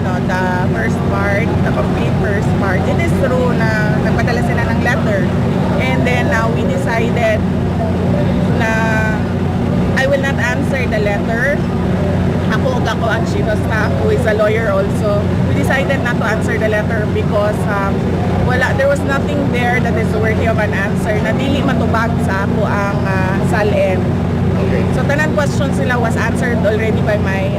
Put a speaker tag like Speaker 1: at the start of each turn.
Speaker 1: the first part, the complete first part. It is true na nagpadala sila ng letter. And then we decided na I will not answer the letter. Ako ang chief of staff who is a lawyer also. We decided not to answer the letter because there was nothing there that is worthy of an answer na dili matubag sa ako ang SALN.
Speaker 2: Okay.
Speaker 1: So tanan questions nila was answered already by my